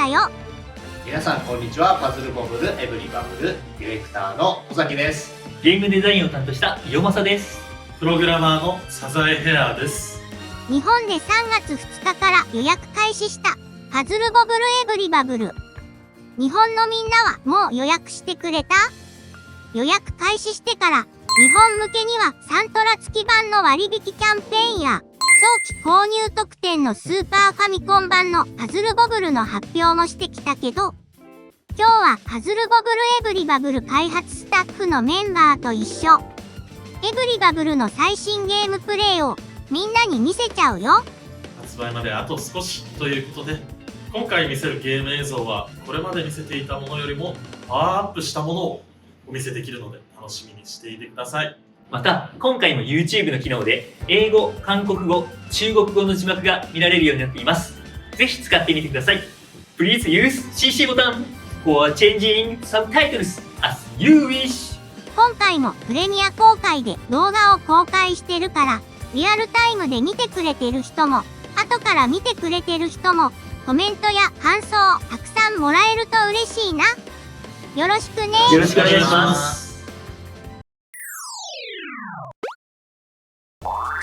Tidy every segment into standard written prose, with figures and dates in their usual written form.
だよ。皆さんこんにちは。パズルボブルエブリバブルディレクターの尾崎です。ゲームデザインを担当した伊予正です。プログラマーのサザエヘアです。日本で3月2日から予約開始したパズルボブルエブリバブル。日本のみんなはもう予約してくれた？予約開始してから日本向けにはサントラ付き版の割引キャンペーンや早期購入特典のスーパーファミコン版のパズルボブルの発表もしてきたけど、今日はパズルボブルエブリバブル開発スタッフのメンバーと一緒。エブリバブルの最新ゲームプレイをみんなに見せちゃうよ。発売まであと少しということで、今回見せるゲーム映像はこれまで見せていたものよりもパワーアップしたものをお見せできるので楽しみにしていてください。また、今回も YouTube の機能で英語、韓国語、中国語の字幕が見られるようになっています。ぜひ使ってみてください。Please use CC ボタン for changing subtitles as you wish。今回もプレミア公開で動画を公開してるから、リアルタイムで見てくれてる人も、後から見てくれてる人も、コメントや感想をたくさんもらえると嬉しいな。よろしくね。よろしくお願いします。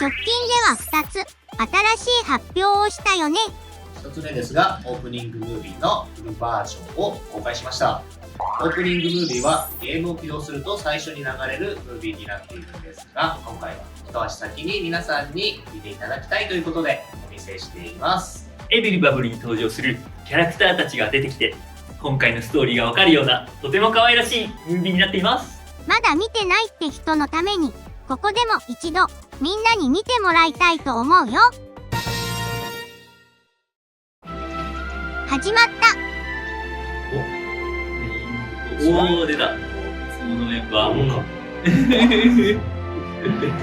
直近では2つ、新しい発表をしたよね。1つ目ですが、オープニングムービーのフルバージョンを公開しました。オープニングムービーはゲームを起動すると最初に流れるムービーになっているんですが、今回は一足先に皆さんに見ていただきたいということでお見せしています。エブリバブルに登場するキャラクターたちが出てきて、今回のストーリーがわかるようなとても可愛らしいムービーになっています。まだ見てないって人のために、ここでも一度みんなに見てもらいたいと思うよ。始まった。おお、出た。そのメンバー。こ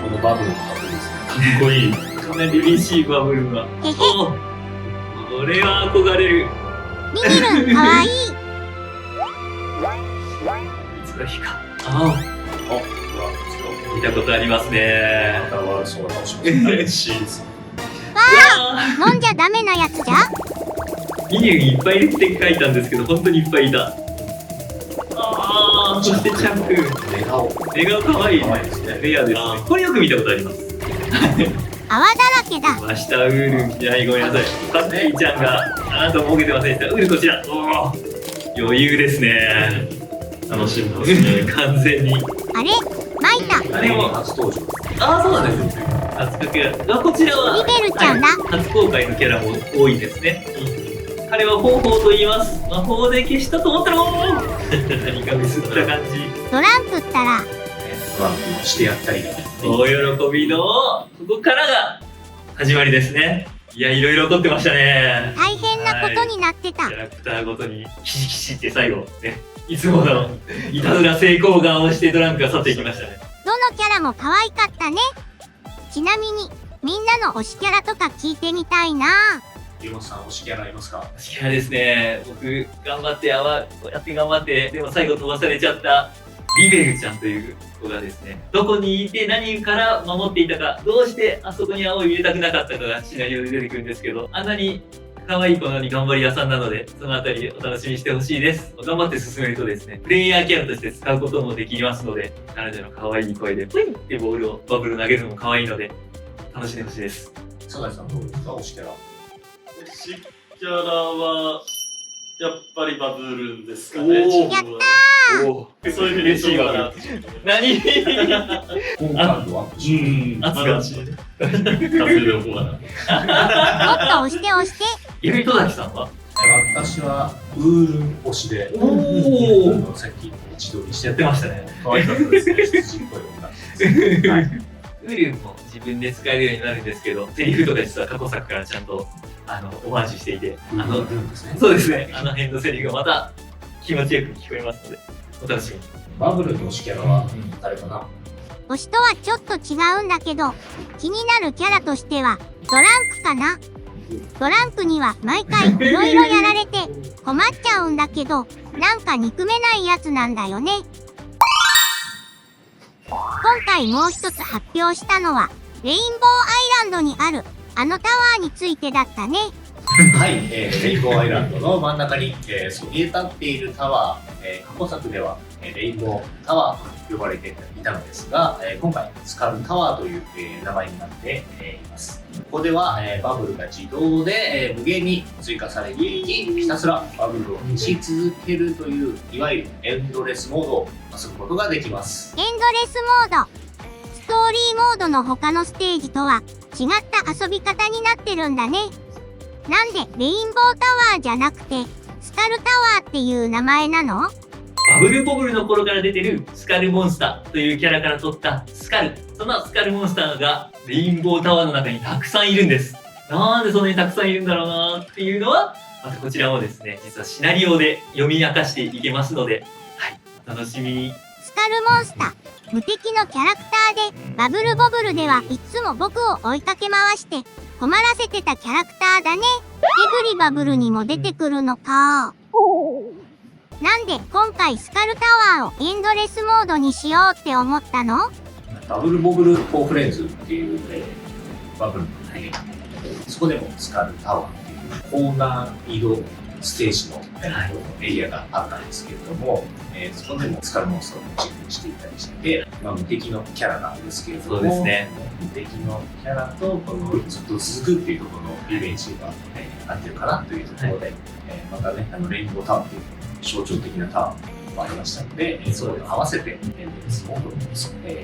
のバブルのバブルですね。かっこいい。かなり嬉しいバブルが。へへ。これは憧れる。ミニルンかわいい。いつが日か。ああ、見たことありますね。また悪そうな顔しますね。シーズン。飲んじゃダメなやつじゃ。ミニューいっぱいいるって書いたんですけど、本当にいっぱいいた。ああ、そしてチャンク。寝顔。寝顔かわいい。可愛いですね。レアですね。これよく見たことあります。泡だらけだ。ましたウール。いや、ごめんなさい。パッキーちゃんがあなたをもげてませんでした。ウールこちら。おお、余裕ですね。楽しみですね。完全に。あれマイタ。あれも初登場。ああ、そうなんですね。初かけら。こちらはリベルちゃんだ。初公開のキャラも多いですね。彼は方法と言います。魔法で消したと思ったら何かミスった感じ。トランプったら、トランプしてやったり。大喜びのここからが始まりですね。いや、いろいろ起こってましたね。大変なことになってた。キャラクターごとにキシキシって最後ね、いつものいたずら成功顔をしてドランクが去っていきましたね。どのキャラも可愛かったね。ちなみに、みんなの推しキャラとか聞いてみたいな。ゆうもさん、推しキャラいますか？いやですね、僕頑張ってこうやって頑張ってでも最後飛ばされちゃったリベルちゃんという子がですね、どこにいて何から守っていたか、どうしてあそこに青を入れたくなかったかがシナリオで出てくるんですけど、あんなに可愛い子なのに頑張り屋さんなので、そのあたりお楽しみにしてほしいです。頑張って進めるとですね、プレイヤーキャラとして使うこともできますので、彼女の可愛い声でプインってバブルを投げるのも可愛いので楽しんでほしいです。サザエさんどうですか？推しキャラ。推しキャラはやっぱりバブルンですかね。おー自分はおー、そういうふうに嬉しいわ。な。何好感度アップし圧が稼いでおこうかな。もっと押して押して。ゆ戸崎さんは私はウールン推しで、さっき一度にしてやってましたね。可愛かったですね。羊っぽい女です。はい。ウールも自分で使えるようになるんですけど、セリフとか実は過去作からちゃんとオマージュしていて、そうですね、あの辺のセリフがまた気持ちよく聞こえますので、お楽しみに。バブルの推しキャラは誰かな？推しとはちょっと違うんだけど、気になるキャラとしては、ドランクかな。ドランクには毎回いろいろやられて困っちゃうんだけど、なんか憎めないやつなんだよね。今回もう一つ発表したのは、レインボーアイランドにあるあのタワーについてだったね。はい、レインボーアイランドの真ん中に、そびえ立っているタワー、過去作では、レインボータワーと呼ばれていたのですが、今回スカルタワーという、名前になっています。ここでは、バブルが自動で、無限に追加されていき、ひたすらバブルを消し続けるという、いわゆるエンドレスモードを遊ぶことができます。エンドレスモード。ストーリーモードの他のステージとは違った遊び方になってるんだね。なんでレインボータワーじゃなくてスカルタワーっていう名前なの？バブルボブルの頃から出てるスカルモンスターというキャラから取ったスカル。そのスカルモンスターがレインボータワーの中にたくさんいるんです。なんでそんなにたくさんいるんだろうなっていうのは、またこちらもですね、実はシナリオで読み明かしていけますので、はい、お楽しみに。スカルモンスター。無敵のキャラクターで、バブルボブルではいつも僕を追いかけ回して困らせてたキャラクターだね。エブリバブルにも出てくるのか。なんで今回スカルタワーをエンドレスモードにしようって思ったの？バブルボブルフォーフレンズっていう、バブルのね、そこでもスカルタワーっていうコーナー移動ステージの、エリアがあったんですけれども、そこでもスカルモンスターをチェックしていたりして、無敵のキャラなんですけれども、そうですね、無敵のキャラとこのずっと続くっていうところのイメージが、合ってるかなというところで、またね、レインボータワーっていう象徴的なタワーもありましたので、それと合わせてエンドレスモードを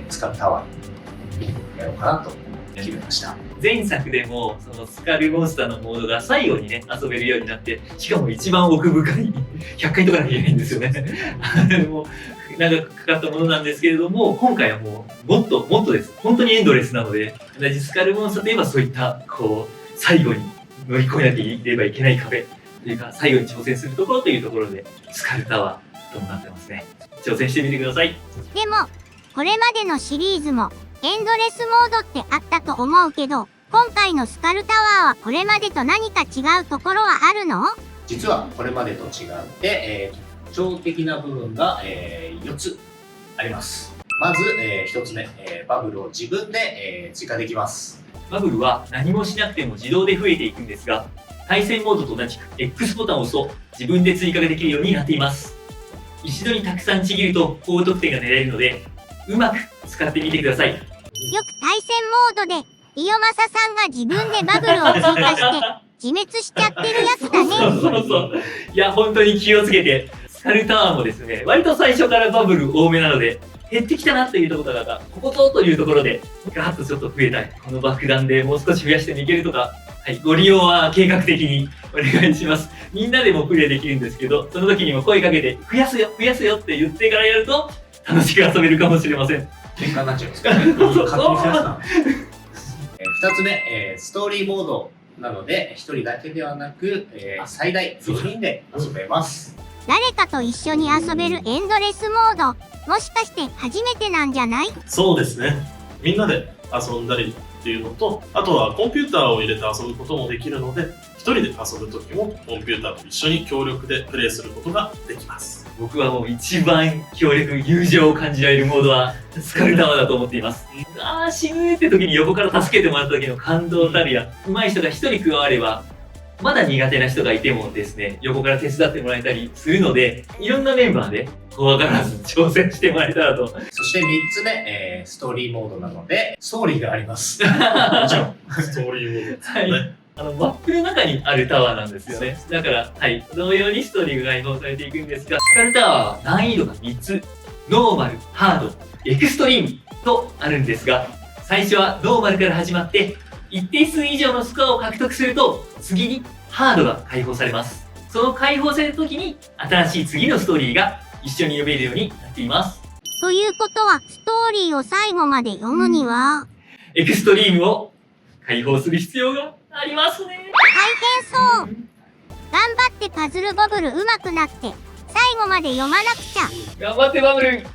使うタワーにやろうかなと決めました。前作でもそのスカルモンスターのモードが最後にね遊べるようになって、しかも一番奥深い100回とかなきゃいけないんですよね。もう長くかかったものなんですけれども、今回はもうもっとです。本当にエンドレスなので、同じスカルモンスターといえばそういったこう最後に乗り越えなければいけない壁というか、最後に挑戦するところというところでスカルタワーとなってますね。挑戦してみてください。でも、これまでのシリーズもエンドレスモードってあったと思うけど、今回のスカルタワーはこれまでと何か違うところはあるの？実はこれまでと違って、特徴的な部分が、4つあります。まず、1つ目、バブルを自分で、追加できます。バブルは何もしなくても自動で増えていくんですが、対戦モードと同じく X ボタンを押すと自分で追加ができるようになっています。一度にたくさんちぎると高得点が狙えるので、うまく使ってみてください。よく対戦モードでイオマサさんが自分でバブルを追加して自滅しちゃってるやつだね。そう。いや、本当に気をつけて。スカルタワーもですね、割と最初からバブル多めなので、減ってきたなっていうところが、こことというところで、ガーッとちょっと増えたい。この爆弾でもう少し増やしてもいけるとか、はい、ご利用は計画的にお願いします。みんなでもプレイできるんですけど、その時にも声かけて、増やすよって言ってからやると、楽しく遊べるかもしれません。喧嘩になっちゃうんですかね。勝手に増やした2つ目、ストーリーモードなので、1人だけではなく、最大4人で遊べます。誰かと一緒に遊べるエンドレスモード、もしかして初めてなんじゃない？そうですね。みんなで遊んだりっていうのと、あとはコンピューターを入れて遊ぶこともできるので、一人で遊ぶときもコンピューターと一緒に協力でプレイすることができます。僕はもう一番協力、友情を感じられるモードはスカルタワーだと思っています。死ぬって時に横から助けてもらった時の感動たるや、上手い人が一人加われば、まだ苦手な人がいてもですね、横から手伝ってもらえたりするので、いろんなメンバーで怖がらず挑戦してもらえたらと。そして3つ目、ストーリーモードなので、ストーリーがあります。もちろん、ストーリーモードですね。はい。マップの中にあるタワーなんですよね。だから、はい。同様にストーリーが解放されていくんですが、スカルタワーは難易度が3つ。ノーマル、ハード、エクストリームとあるんですが、最初はノーマルから始まって、一定数以上のスコアを獲得すると、次にハードが解放されます。その解放された時に、新しい次のストーリーが一緒に読めるようになっています。ということは、ストーリーを最後まで読むには、エクストリームを解放する必要がありますね。大変そう。頑張ってパズルボブル上手くなって、最後まで読まなくちゃ。頑張ってバブル。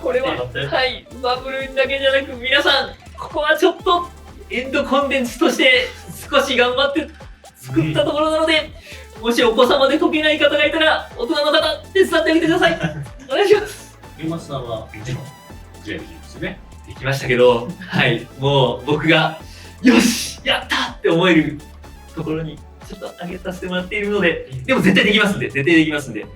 これは、頑張ってはい、バブルだけじゃなく、皆さん、ここはちょっと、エンドコンテンツとして少し頑張って作ったところなので、もしお子様で解けない方がいたら、大人の方、手伝ってみてください。お願いします。ゆうまさんはもちろん、ジェリーですね。できましたけど、はい、もう僕が、よしやったって思えるところに、ちちょっと上げさせてもらっているので、でも絶対できますんで、絶対できますんで、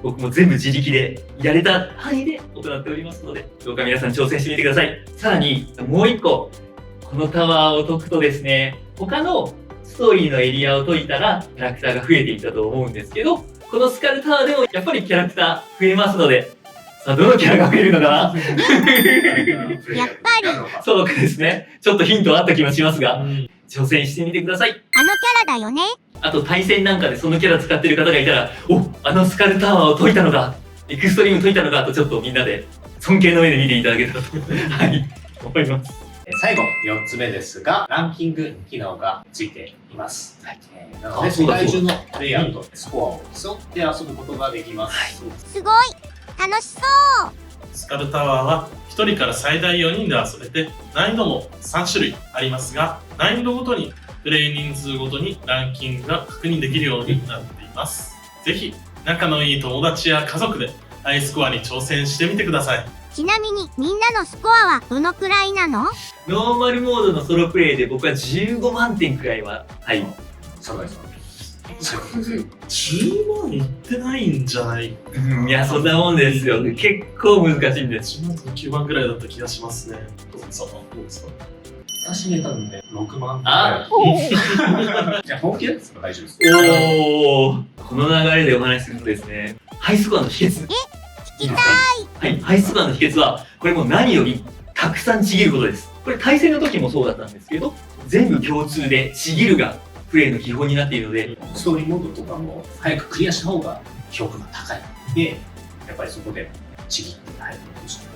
僕も全部自力でやれた範囲で行っておりますので、どうか皆さん挑戦してみてください。さらに、もう一個、このタワーを解くとですね、他のストーリーのエリアを解いたら、キャラクターが増えていったと思うんですけど、このスカルタワーでもやっぱりキャラクター増えますので、さあ、どのキャラが増えるのかなやっぱりそうですね。ちょっとヒントあった気もしますが、挑戦してみてください。あのキャラだよね。あと対戦なんかでそのキャラ使ってる方がいたら、あのスカルタワーを解いたのか、エクストリーム解いたのかとちょっとみんなで尊敬の目で見ていただけたらと、はい、思います。最後、4つ目ですが、ランキング機能がついています。はいなので、世界中のプレイヤーとスコアを競って遊ぶことができます。すごい楽しそう。スカルタワーは1人から最大4人で遊べて、難易度も3種類ありますが、難易度ごとにプレイ人数ごとにランキングが確認できるようになっています。ぜひ仲のいい友達や家族でハイスコアに挑戦してみてください。ちなみにみんなのスコアはどのくらいなの？ノーマルモードのソロプレイで僕は15万点くらいは、はい。酒井さん。 10万いってないんじゃない？いや、そんなもんですよ。結構難しいんです。 10万と9万ぐらいだった気がしますね。どうですか？私ね、多分ね、6万。あじゃあ、本気ですか？大丈夫です。おー、この流れでお話しするとですね、ハイスコアの秘訣。聞きたい。はい、ハイスコアの秘訣は、これもう何よりたくさんちぎることです。これ対戦の時もそうだったんですけど、全部共通でちぎるがプレイの基本になっているので、ストーリーモードとかも早くクリアした方が評価が高い。で、やっぱりそこでちぎって入るとして。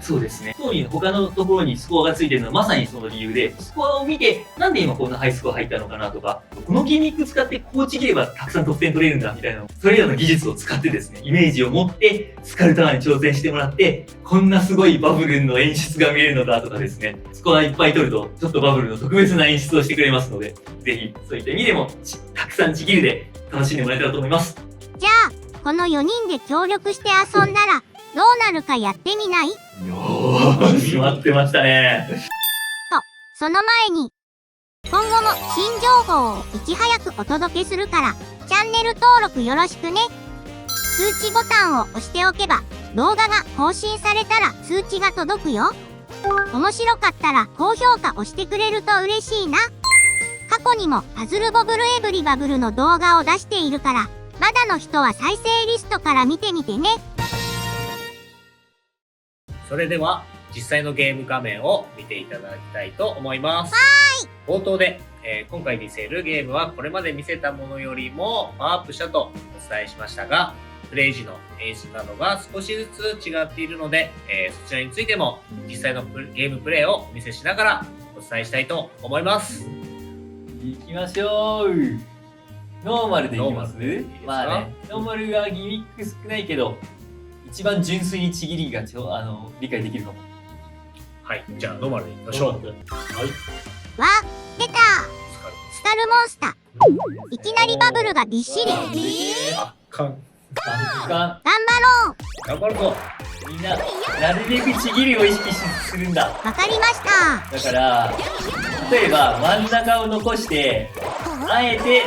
そうですね。ストーリーの他のところにスコアがついてるのはまさにその理由で、スコアを見て、なんで今こんなハイスコア入ったのかなとか、このギミック使ってこうちぎればたくさん得点取れるんだみたいな、それらの技術を使ってですね、イメージを持ってスカルタワーに挑戦してもらって、こんなすごいバブルの演出が見えるのだとかですね、スコアいっぱい取ると、ちょっとバブルの特別な演出をしてくれますので、ぜひそういった意味でもたくさんちぎるで楽しんでもらえたらと思います。じゃあこの4人で協力して遊んだらどうなるかやってみない？よーし、待ってましたね。その前に今後も新情報をいち早くお届けするからチャンネル登録よろしくね。通知ボタンを押しておけば動画が更新されたら通知が届くよ。面白かったら高評価押してくれると嬉しいな。過去にもパズルボブルエブリバブルの動画を出しているからまだの人は再生リストから見てみてね。それでは実際のゲーム画面を見ていただきたいと思います。冒頭で、今回見せるゲームはこれまで見せたものよりもパワーアップしたとお伝えしましたが、プレイ時の演出などが少しずつ違っているので、そちらについても実際のゲームプレイをお見せしながらお伝えしたいと思います。行きましょう。ノーマルでいきますね。まあね、ノーマルがギミック少ないけど、一番純粋にちぎりが理解できるかも。はい、じゃあノーマルでいきましょう。わ、出たスカルモンスター。いきなりバブルがびっしり。あかん。頑頑張ろう。頑張るぞ。みんな、なるべくちぎりを意識するんだ。わかりました。だから、例えば真ん中を残して、あえて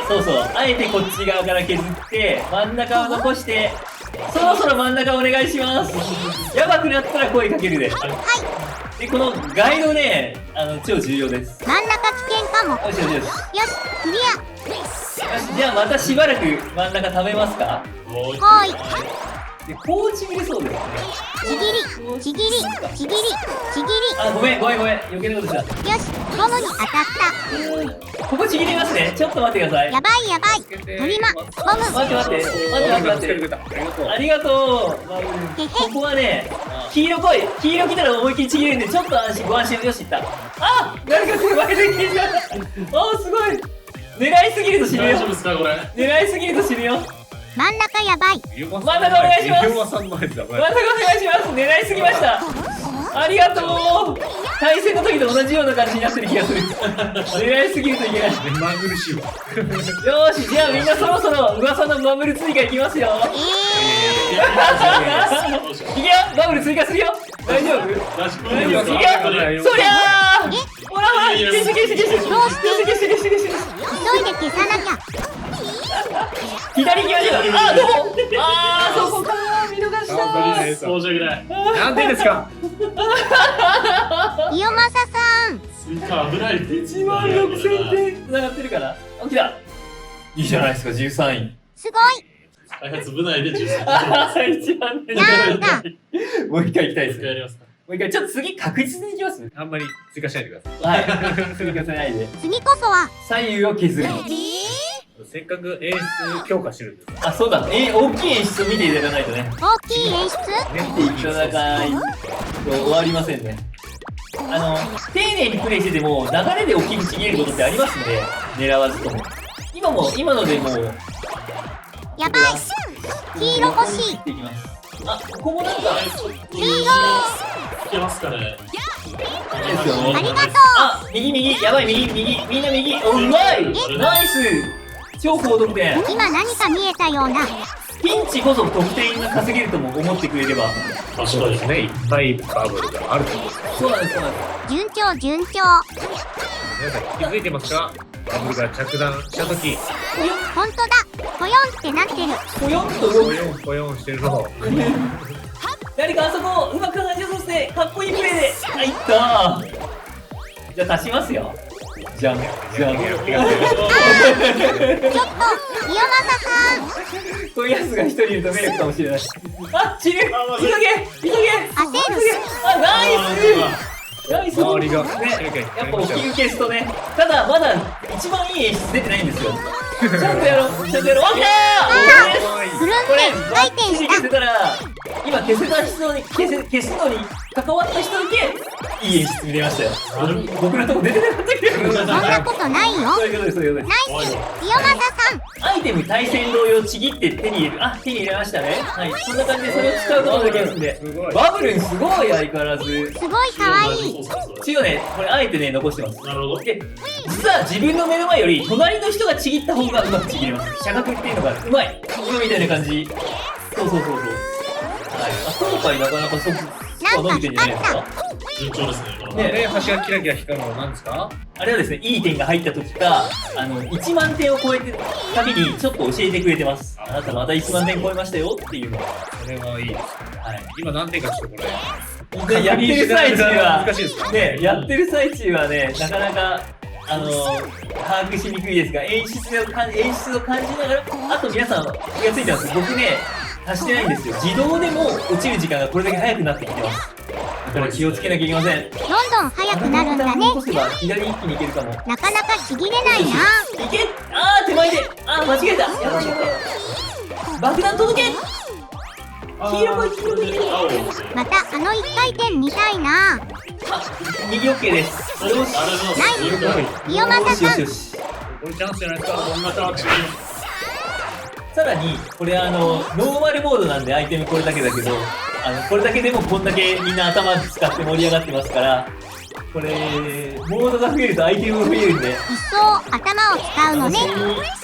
こっち側から削って、真ん中を残して、そろそろ真ん中お願いします。やばくなったら声かけるで。で、このガイドね、超重要です。真ん中危険かも。よしよしよし。よし、クリア。よし、じゃあまたしばらく真ん中食べますか？はーい。で、こうちぎれそうですね。ちぎり。あ、ごめん。余計なことした。よし、ゴムに当たった。ここちぎりますね。ちょっと待ってください。やばい。トリマ、ゴム。待って。ありがとう。ここはね、黄色来たら思いっきりちぎれるんで、ちょっとご安心よしいった。あ、誰か手前で消えちゃった。あ、すごい。狙いすぎると死ぬよ。大丈夫ですかこれ？狙いすぎると死ぬよ。真ん中やばい。真ん中お願いします。真ん中お願いします。狙いすぎました。ありがとう。対戦の時と同じような感じになってる気がする。狙いすぎるといけない。目まぐるしいわ。よーし、じゃあみんなそろそろ噂のバブル追加いきますよ。いくよ、バブル追加するよ。大丈夫？いくよ。そりゃー。ほらほら、消して。どうして？急急いで消さなきゃ。左行きましょう。あ、どこ？あー、そこか。見逃した。申し訳ない。なんでですか。イオマサさん。スイカ危ない。1万6000点繋がってるから。あ、来た。いいじゃないですか、13位。すごい。開発部内で13ああ、1万点。なんだ。もう一回行きたいですね。やりますか。もう一回、ちょっと次確実に行きます。あんまり追加しないでください。はい。追加せないで。次こそは。左右を削る。せっかく演出強化してるんです。あ、そうだ。大きい演出を見ていただかないとね。大きい演出。見ていただかないと終わりませんね。丁寧にプレイしてても、流れで大きくちぎれることってありますんで、狙わずとも。今のでもう、やばい。黄色欲しい。いきます。あ、ここもなんか、黄色。いけますかね。いいですよ。ありがとう。あ、右、やばい、右、みんな右。お、うまいナイス超高得点。今何か見えたような。ピンチこそ得点が稼げるとも思ってくれれば。確かに。ね、いっぱいバブルがあると思うんです。そうなんです、そうなんです。順調順調。皆さん気づいてますか？バブルが着弾した時、ほんとだ。ポヨンってなってる。ぽよんと動く。ポヨンポヨンしてるのを誰かあそこをうまく話をさせて、かっこいいプレーで。あ、いったー。じゃあ足しますよ。じゃん。ちょっと、イオマサさん。こういうやつが一人いると迷惑かもしれない。あ、死ぬ急げ焦る。あ、ナイスナイス周りがね、やっぱ大きく消すとね、ただまだ一番いい演出出てないんですよ。ちゃんとやろう、オッケーぐるんって回転消した。せたら、今消せた人に、消すのに関わった人だけ、いい演出見れましたよ。僕のとこ出てなかったけど。そんなことないよ。そういうことです、そういうことです。ナイス。イオマサさん。アイテム対戦同様ちぎって手に入れる。あ、手に入れましたね。はい、そんな感じでそれを使うことができますんで。すごい。バブルンすごい相変わらず。すごい可愛い。一応ね、これあえてね、残してます。なるほど。で、実は自分の目の前より隣の人がちぎった方がうまくちぎれます。射角っていうのがうまい。今みたいな感じ。そう。はい。あ、今回なかなか伸びてんじゃないですか。順調ですね。このね端がキラキラ光るのは何ですか？あれはですね、いい点が入った時か、1万点を超えてたびにちょっと教えてくれてます。あなたまた1万点超えましたよっていうのを。それはいいです。はい。今何点かちょっとこれでやってる最中は難しいですか？ね、やってる最中はね、なかなか把握しにくいですが、演出を感じながら、あと皆さん気がついてます。僕ね、足してないんですよ。自動でも落ちる時間がこれだけ早くなってきてます。だから気をつけなきゃいけません。どんどん速くなるんだね。落とせば左一気に行けるかも。なかなかちぎれないな。いけ、あー手前で、あー間違えた。やばい。爆弾届け。黄色来い、黄色来い。またあの一回転見たいな。あ、右 OK です。あれもナイス。イオマサさん。よし。これチャンスじゃないですか？こんな感じ。さらに、これノーマルモードなんでアイテムこれだけだけど、これだけでもこんだけみんな頭使って盛り上がってますから、これ、モードが増えるとアイテムも増えるんで。一層頭を使うのね。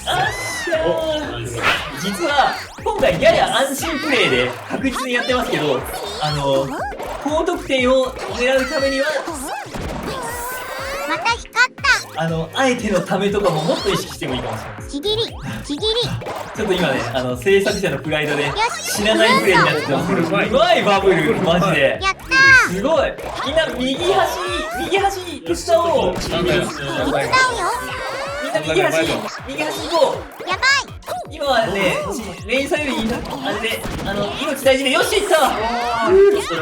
あっしゃー。実は、今回やや安心プレイで確実にやってますけど、高得点を狙うためには、また光った。あえてのためとかももっと意識してもいいかもしれないです。ちぎり。ちょっと今ね、制作者のプライドでよし死なないプレイになってますけど、うまいバブル、マジで。やったー。すごい。みんな右端手伝おう。手伝うよ。みんな右端行こう。やばい。今はね、レインさんよりあれで、命大事で、よし、いった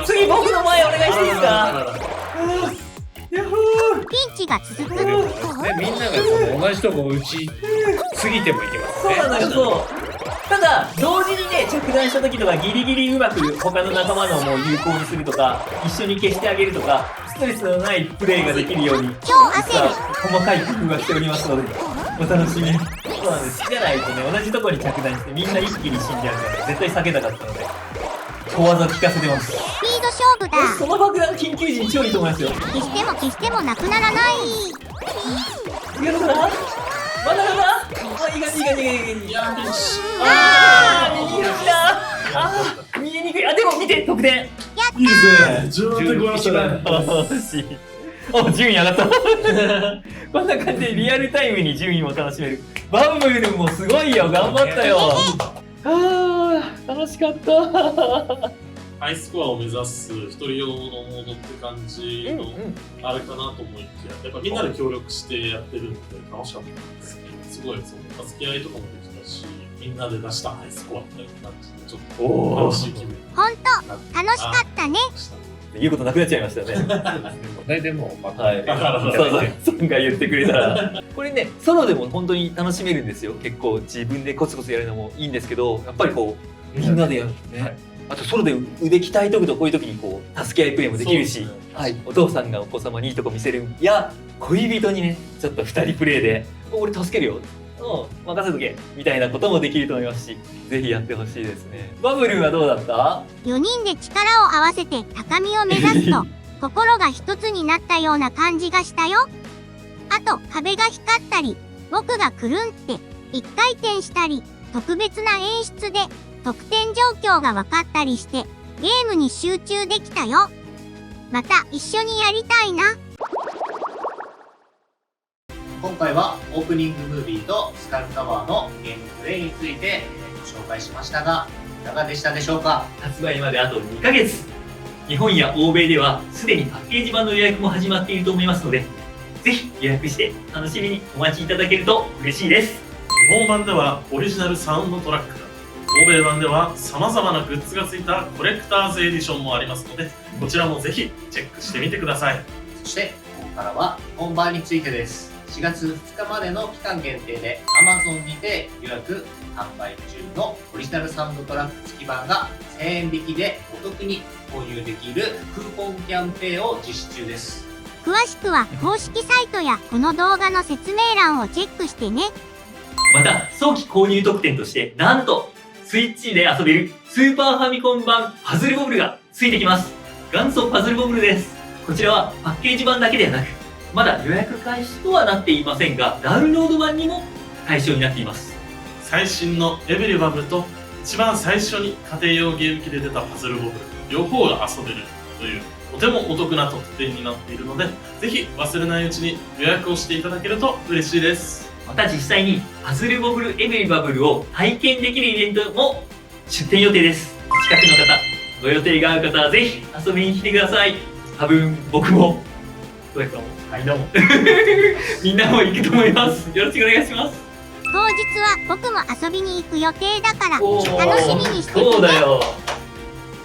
次僕の前お願いしていいですか？ヤッホー。ピンチが続く。ね、みんなが同じとこ打ち過ぎてもいけますね。そうなのよ、そう。ただ、同時にね、着弾した時とかギリギリうまく他の仲間のも有効にするとか、一緒に消してあげるとか、ストレスのないプレイができるように、超焦る。細かい工夫がしておりますので、お楽しみに。そうなんです。じゃないとね、同じところに着弾してみんな一気に死んじゃうから、絶対避けたかったので、小技効かせてます。スピード勝負だ。その爆弾緊急時に超いいと思いますよ。消してもなくならない。いけるかな？まだあ、いい感じ。右端だ。見えにくい。あ、でも見て、得点。やったいいですね。10点超えましたね。惜しい。お、順位上がったこんな感じでリアルタイムに順位も楽しめる。バブルもすごいよ、頑張ったよ。楽しかった。ハイスコアを目指す一人用のモードって感じのあれかなと思いきや、やっぱみんなで協力してやってるので楽しかったですね。すごい、助け合いとかもできたし、みんなで出したハイスコアみたいな感じで、ちょっと楽しい気分にほんと、なって楽しかったね。言うことなくなっちゃいましたね。大体もう、はい。そう、さんが言ってくれたら。これね、ソロでも本当に楽しめるんですよ。結構自分でコツコツやるのもいいんですけど、やっぱりこう、みんなでやるね。あとソロで腕鍛えとくとこういう時にこう助け合いプレイもできるし、はい、お父さんがお子様にいいとこ見せるや恋人にねちょっと2人プレイで「俺助けるよ」任せとけみたいなこともできると思いますし、ぜひやってほしいですね。バブルはどうだった？ 4人で力を合わせて高みを目指すと、心が一つになったような感じがしたよ。あと、壁が光ったり、僕がくるんって一回転したり、特別な演出で得点状況が分かったりして、ゲームに集中できたよ。また一緒にやりたいな。今回はオープニングムービーとスカルタワーのゲームプレイについてご紹介しましたが、いかがでしたでしょうか？発売まであと2ヶ月。日本や欧米ではすでにパッケージ版の予約も始まっていると思いますので、ぜひ予約して楽しみにお待ちいただけると嬉しいです。日本版ではオリジナルサウンドトラックが、欧米版では様々なグッズがついたコレクターズエディションもありますので、こちらもぜひチェックしてみてください。そしてここからは日本版についてです。4月2日までの期間限定で Amazon にて予約販売中のオリジナルサウンドトラック付き版が1000円引きでお得に購入できるクーポンキャンペーンを実施中です。詳しくは公式サイトやこの動画の説明欄をチェックしてね。また早期購入特典としてなんとスイッチで遊べるスーパーファミコン版パズルボブルがついてきます。元祖パズルボブルです。こちらはパッケージ版だけではなく、まだ予約開始とはなっていませんが、ダウンロード版にも対象になっています。最新のエブリバブルと一番最初に家庭用ゲーム機で出たパズルボブル、両方が遊べるというとてもお得な特典になっているので、ぜひ忘れないうちに予約をしていただけると嬉しいです。また実際にパズルボブルエブリバブルを体験できるイベントも出店予定です。近くの方、ご予定がある方はぜひ遊びに来てください。多分僕もどうやったもみんなもみんなも行くと思います。よろしくお願いします。当日は僕も遊びに行く予定だから楽しみにしててね。そうだよ。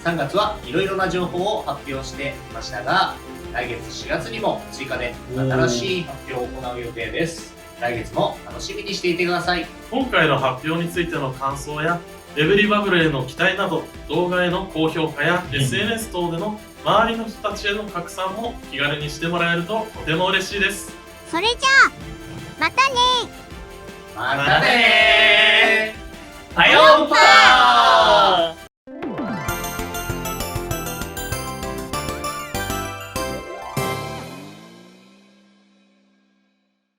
3月はいろいろな情報を発表してきましたが、来月4月にも追加で新しい発表を行う予定です。来月も楽しみにしていてください。今回の発表についての感想やエブリバブルへの期待など、動画への高評価や SNS 等での周りの人たちへの拡散も気軽にしてもらえるととても嬉しいです。それじゃあ、またね。またねー。はようパ